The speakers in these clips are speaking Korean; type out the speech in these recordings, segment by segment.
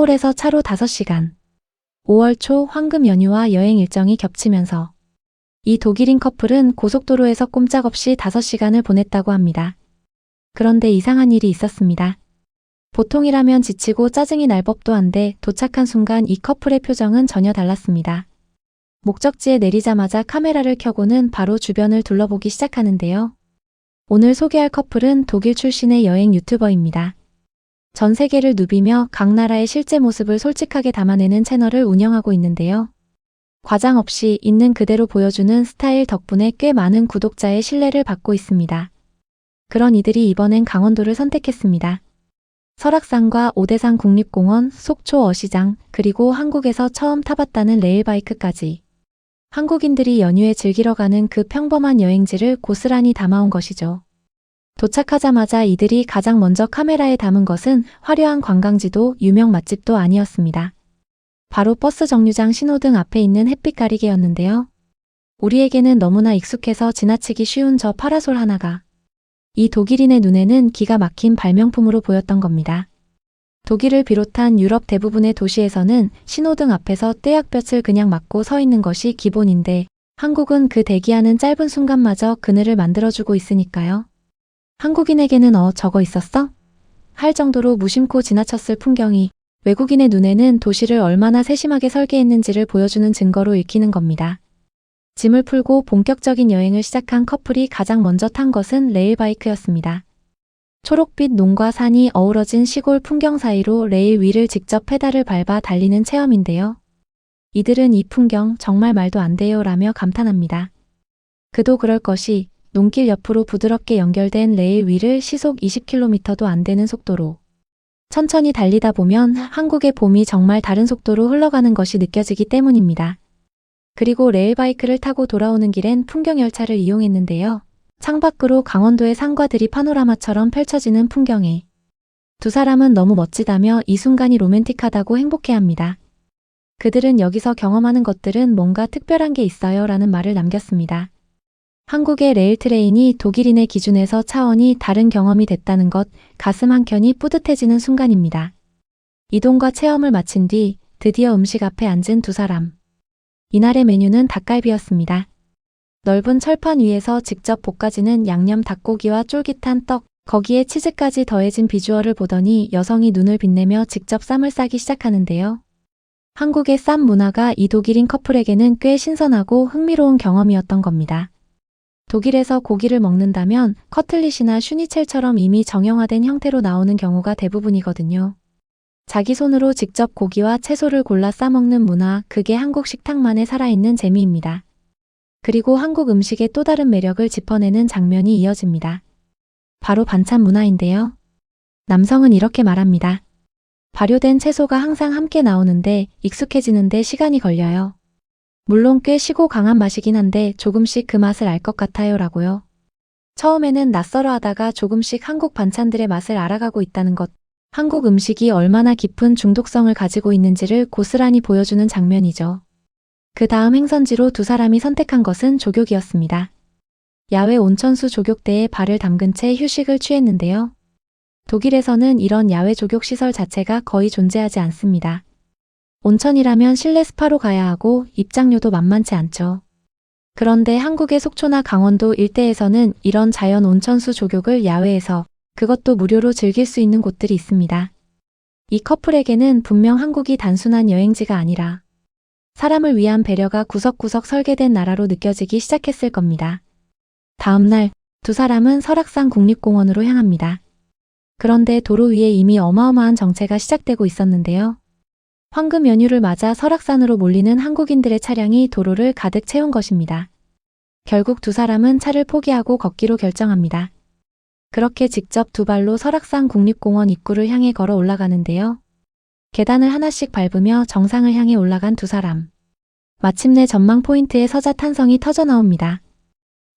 서울에서 차로 5시간. 5월 초 황금 연휴와 여행 일정이 겹치면서 이 독일인 커플은 고속도로에서 꼼짝없이 5시간을 보냈다고 합니다. 그런데 이상한 일이 있었습니다. 보통이라면 지치고 짜증이 날 법도 한데 도착한 순간 이 커플의 표정은 전혀 달랐습니다. 목적지에 내리자마자 카메라를 켜고는 바로 주변을 둘러보기 시작하는데요. 오늘 소개할 커플은 독일 출신의 여행 유튜버입니다. 전 세계를 누비며 각 나라의 실제 모습을 솔직하게 담아내는 채널을 운영하고 있는데요. 과장 없이 있는 그대로 보여주는 스타일 덕분에 꽤 많은 구독자의 신뢰를 받고 있습니다. 그런 이들이 이번엔 강원도를 선택했습니다. 설악산과 오대산 국립공원, 속초 어시장, 그리고 한국에서 처음 타봤다는 레일바이크까지. 한국인들이 연휴에 즐기러 가는 그 평범한 여행지를 고스란히 담아온 것이죠. 도착하자마자 이들이 가장 먼저 카메라에 담은 것은 화려한 관광지도 유명 맛집도 아니었습니다. 바로 버스 정류장 신호등 앞에 있는 햇빛 가리개였는데요. 우리에게는 너무나 익숙해서 지나치기 쉬운 저 파라솔 하나가 이 독일인의 눈에는 기가 막힌 발명품으로 보였던 겁니다. 독일을 비롯한 유럽 대부분의 도시에서는 신호등 앞에서 떼약볕을 그냥 맞고 서 있는 것이 기본인데 한국은 그 대기하는 짧은 순간마저 그늘을 만들어주고 있으니까요. 한국인에게는 저거 있었어? 할 정도로 무심코 지나쳤을 풍경이 외국인의 눈에는 도시를 얼마나 세심하게 설계했는지를 보여주는 증거로 읽히는 겁니다. 짐을 풀고 본격적인 여행을 시작한 커플이 가장 먼저 탄 것은 레일바이크였습니다. 초록빛 논과 산이 어우러진 시골 풍경 사이로 레일 위를 직접 페달을 밟아 달리는 체험인데요. 이들은 이 풍경 정말 말도 안 돼요 라며 감탄합니다. 그도 그럴 것이 논길 옆으로 부드럽게 연결된 레일 위를 시속 20km도 안 되는 속도로 천천히 달리다 보면 한국의 봄이 정말 다른 속도로 흘러가는 것이 느껴지기 때문입니다. 그리고 레일바이크를 타고 돌아오는 길엔 풍경열차를 이용했는데요. 창밖으로 강원도의 산과 들이 파노라마처럼 펼쳐지는 풍경에 두 사람은 너무 멋지다며 이 순간이 로맨틱하다고 행복해합니다. 그들은 여기서 경험하는 것들은 뭔가 특별한 게 있어요 라는 말을 남겼습니다. 한국의 레일 트레인이 독일인의 기준에서 차원이 다른 경험이 됐다는 것, 가슴 한켠이 뿌듯해지는 순간입니다. 이동과 체험을 마친 뒤 드디어 음식 앞에 앉은 두 사람. 이날의 메뉴는 닭갈비였습니다. 넓은 철판 위에서 직접 볶아지는 양념 닭고기와 쫄깃한 떡, 거기에 치즈까지 더해진 비주얼을 보더니 여성이 눈을 빛내며 직접 쌈을 싸기 시작하는데요. 한국의 쌈 문화가 이 독일인 커플에게는 꽤 신선하고 흥미로운 경험이었던 겁니다. 독일에서 고기를 먹는다면 커틀릿이나 슈니첼처럼 이미 정형화된 형태로 나오는 경우가 대부분이거든요. 자기 손으로 직접 고기와 채소를 골라 싸먹는 문화, 그게 한국 식탁만의 살아있는 재미입니다. 그리고 한국 음식의 또 다른 매력을 짚어내는 장면이 이어집니다. 바로 반찬 문화인데요. 남성은 이렇게 말합니다. 발효된 채소가 항상 함께 나오는데 익숙해지는데 시간이 걸려요. 물론 꽤 시고 강한 맛이긴 한데 조금씩 그 맛을 알 것 같아요 라고요. 처음에는 낯설어 하다가 조금씩 한국 반찬들의 맛을 알아가고 있다는 것, 한국 음식이 얼마나 깊은 중독성을 가지고 있는지를 고스란히 보여주는 장면이죠. 그 다음 행선지로 두 사람이 선택한 것은 조격이었습니다. 야외 온천수 조격대에 발을 담근 채 휴식을 취했는데요. 독일에서는 이런 야외 조격 시설 자체가 거의 존재하지 않습니다. 온천이라면 실내 스파로 가야 하고 입장료도 만만치 않죠. 그런데 한국의 속초나 강원도 일대에서는 이런 자연 온천수 조격을 야외에서 그것도 무료로 즐길 수 있는 곳들이 있습니다. 이 커플에게는 분명 한국이 단순한 여행지가 아니라 사람을 위한 배려가 구석구석 설계된 나라로 느껴지기 시작했을 겁니다. 다음 날 두 사람은 설악산 국립공원으로 향합니다. 그런데 도로 위에 이미 어마어마한 정체가 시작되고 있었는데요. 황금 연휴를 맞아 설악산으로 몰리는 한국인들의 차량이 도로를 가득 채운 것입니다. 결국 두 사람은 차를 포기하고 걷기로 결정합니다. 그렇게 직접 두 발로 설악산 국립공원 입구를 향해 걸어 올라가는데요. 계단을 하나씩 밟으며 정상을 향해 올라간 두 사람. 마침내 전망 포인트에 서자 탄성이 터져 나옵니다.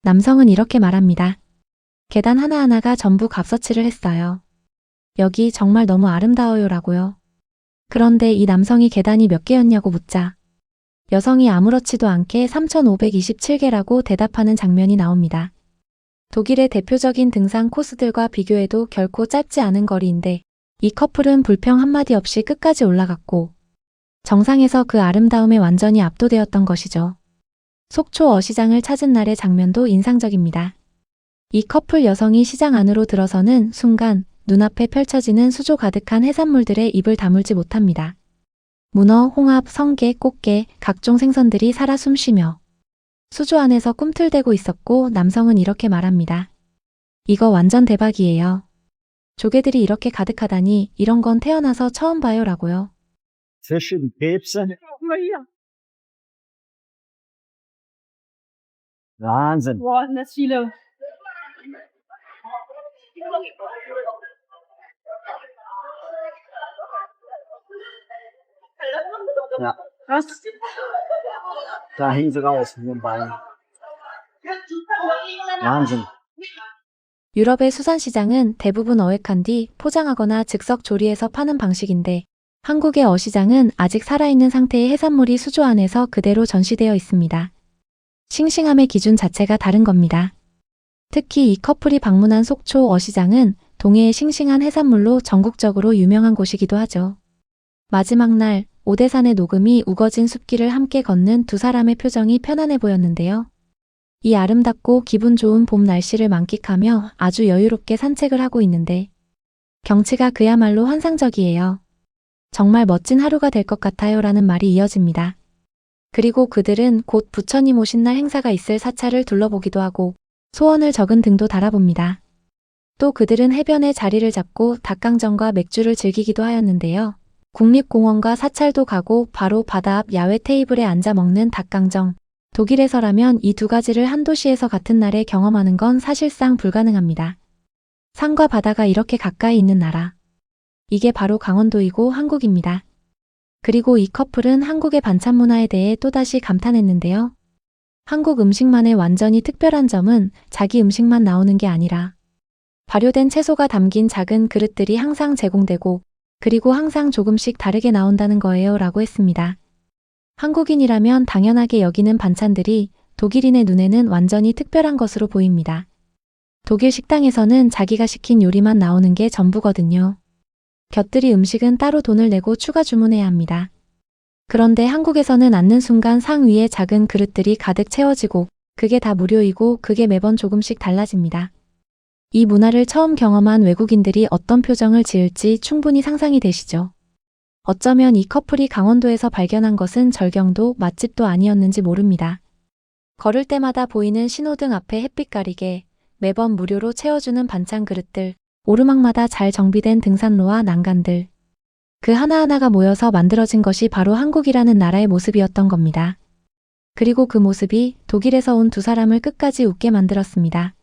남성은 이렇게 말합니다. 계단 하나하나가 전부 값어치를 했어요. 여기 정말 너무 아름다워요 라고요. 그런데 이 남성이 계단이 몇 개였냐고 묻자 여성이 아무렇지도 않게 3,527개라고 대답하는 장면이 나옵니다. 독일의 대표적인 등산 코스들과 비교해도 결코 짧지 않은 거리인데 이 커플은 불평 한마디 없이 끝까지 올라갔고 정상에서 그 아름다움에 완전히 압도되었던 것이죠. 속초 어시장을 찾은 날의 장면도 인상적입니다. 이 커플 여성이 시장 안으로 들어서는 순간 눈앞에 펼쳐지는 수조 가득한 해산물들의 입을 다물지 못합니다. 문어, 홍합, 성게, 꽃게, 각종 생선들이 살아 숨쉬며 수조 안에서 꿈틀대고 있었고 남성은 이렇게 말합니다. 이거 완전 대박이에요. 조개들이 이렇게 가득하다니 이런 건 태어나서 처음 봐요 라고요. Fischen, Krebse. Wahnsinn. Boah, sind das viele. Ja, Krass. da hängen sie raus mit den Beinen. Wahnsinn. 유럽의 수산시장은 대부분 어획한 뒤 포장하거나 즉석 조리해서 파는 방식인데 한국의 어시장은 아직 살아있는 상태의 해산물이 수조 안에서 그대로 전시되어 있습니다. 싱싱함의 기준 자체가 다른 겁니다. 특히 이 커플이 방문한 속초 어시장은 동해의 싱싱한 해산물로 전국적으로 유명한 곳이기도 하죠. 마지막 날 오대산의 녹음이 우거진 숲길을 함께 걷는 두 사람의 표정이 편안해 보였는데요. 이 아름답고 기분 좋은 봄 날씨를 만끽하며 아주 여유롭게 산책을 하고 있는데 경치가 그야말로 환상적이에요. 정말 멋진 하루가 될 것 같아요 라는 말이 이어집니다. 그리고 그들은 곧 부처님 오신 날 행사가 있을 사찰을 둘러보기도 하고 소원을 적은 등도 달아봅니다. 또 그들은 해변에 자리를 잡고 닭강정과 맥주를 즐기기도 하였는데요. 국립공원과 사찰도 가고 바로 바다 앞 야외 테이블에 앉아 먹는 닭강정. 독일에서라면 이 두 가지를 한 도시에서 같은 날에 경험하는 건 사실상 불가능합니다. 산과 바다가 이렇게 가까이 있는 나라. 이게 바로 강원도이고 한국입니다. 그리고 이 커플은 한국의 반찬 문화에 대해 또다시 감탄했는데요. 한국 음식만의 완전히 특별한 점은 자기 음식만 나오는 게 아니라 발효된 채소가 담긴 작은 그릇들이 항상 제공되고 그리고 항상 조금씩 다르게 나온다는 거예요 라고 했습니다. 한국인이라면 당연하게 여기는 반찬들이 독일인의 눈에는 완전히 특별한 것으로 보입니다. 독일 식당에서는 자기가 시킨 요리만 나오는 게 전부거든요. 곁들이 음식은 따로 돈을 내고 추가 주문해야 합니다. 그런데 한국에서는 앉는 순간 상 위에 작은 그릇들이 가득 채워지고 그게 다 무료이고 그게 매번 조금씩 달라집니다. 이 문화를 처음 경험한 외국인들이 어떤 표정을 지을지 충분히 상상이 되시죠? 어쩌면 이 커플이 강원도에서 발견한 것은 절경도 맛집도 아니었는지 모릅니다. 걸을 때마다 보이는 신호등 앞에 햇빛 가리개, 매번 무료로 채워주는 반찬 그릇들, 오르막마다 잘 정비된 등산로와 난간들. 그 하나하나가 모여서 만들어진 것이 바로 한국이라는 나라의 모습이었던 겁니다. 그리고 그 모습이 독일에서 온 두 사람을 끝까지 웃게 만들었습니다.